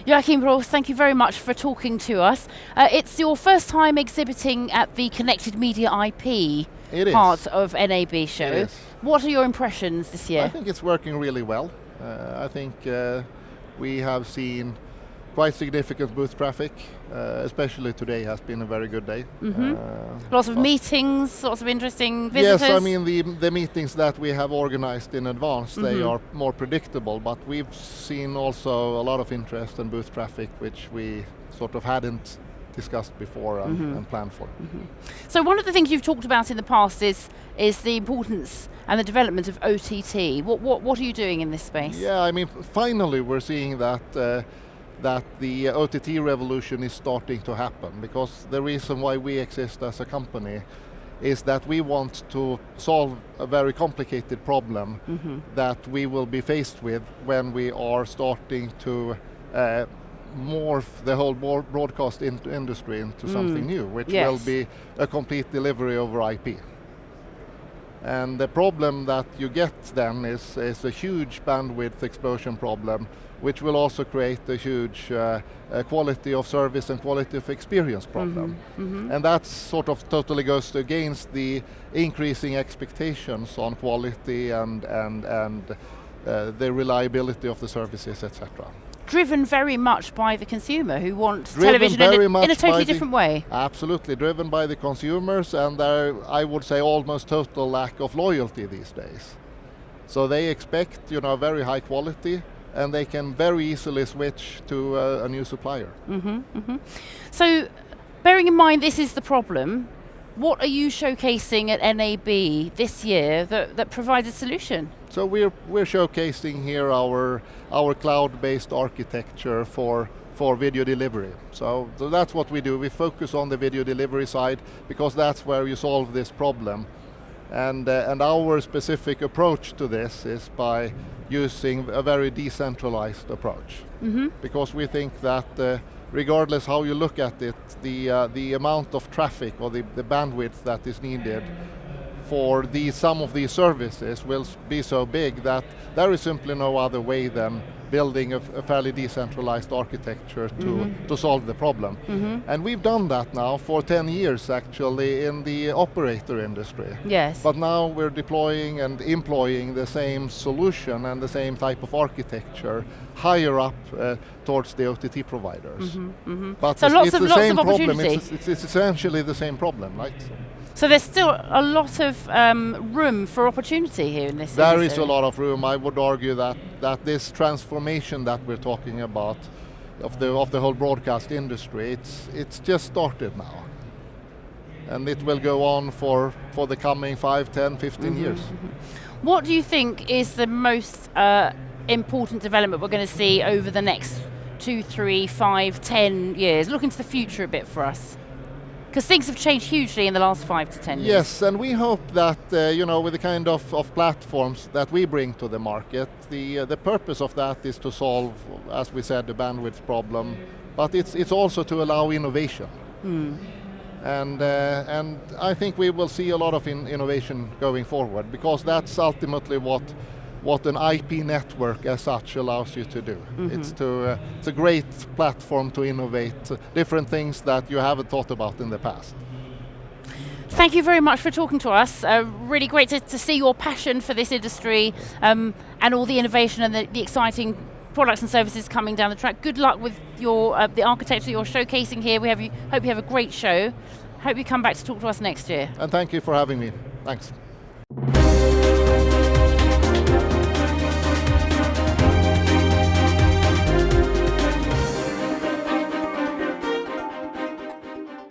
Joachim Roos, thank you very much for talking to us. It's your first time exhibiting at the Connected Media IP part of NAB show. It is. What are your impressions this year? I think it's working really well. I think we have seen quite significant booth traffic, especially today has been a very good day. Lots of meetings, lots of interesting visitors. Yes, I mean the meetings that we have organized in advance, they are more predictable, but we've seen also a lot of interest in booth traffic, which we sort of hadn't discussed before and planned for. So one of the things you've talked about in the past is the importance and the development of OTT. What are you doing in this space? Yeah, I mean, finally we're seeing that that the OTT revolution is starting to happen, because the reason why we exist as a company is that we want to solve a very complicated problem that we will be faced with when we are starting to morph the whole broadcast industry into something new, which will be a complete delivery over IP. And the problem that you get then is a huge bandwidth explosion problem, which will also create a huge quality of service and quality of experience problem. And that sort of totally goes against the increasing expectations on quality and the reliability of the services, etc. Driven very much by the consumer, who wants television in a totally different way. Absolutely, driven by the consumers, and I would say almost total lack of loyalty these days. So they expect, very high quality, and they can very easily switch to a new supplier. So, bearing in mind this is the problem, what are you showcasing at NAB this year that provides a solution? So we're showcasing here our cloud-based architecture for video delivery. So that's what we do. We focus on the video delivery side because that's where you solve this problem. And our specific approach to this is by using a very decentralized approach. Because we think that regardless how you look at it, the amount of traffic or the bandwidth that is needed for some of these services will be so big that there is simply no other way than building a fairly decentralized architecture to solve the problem. And we've done that now for 10 years actually in the operator industry. Yes. But now we're deploying and employing the same solution and the same type of architecture higher up towards the OTT providers. But so it's the same problem. It's essentially the same problem, right? So there's still a lot of room for opportunity here in this industry. There is a lot of room. I would argue that this transformation that we're talking about of the whole broadcast industry, it's just started now. And it will go on for the coming 5, 10, 15 years. What do you think is the most important development we're going to see over the next 2, 3, 5, 10 years? Look into the future a bit for us. Because things have changed hugely in the last 5 to 10 years. Yes, and we hope that with the kind of platforms that we bring to the market, the purpose of that is to solve, as we said, the bandwidth problem, but it's also to allow innovation. And I think we will see a lot of innovation going forward, because that's ultimately what an IP network as such allows you to do. It's a great platform to innovate different things that you haven't thought about in the past. Thank you very much for talking to us. Really great to see your passion for this industry and all the innovation and the exciting products and services coming down the track. Good luck with your the architecture you're showcasing here. Hope you have a great show. Hope you come back to talk to us next year. And thank you for having me. Thanks.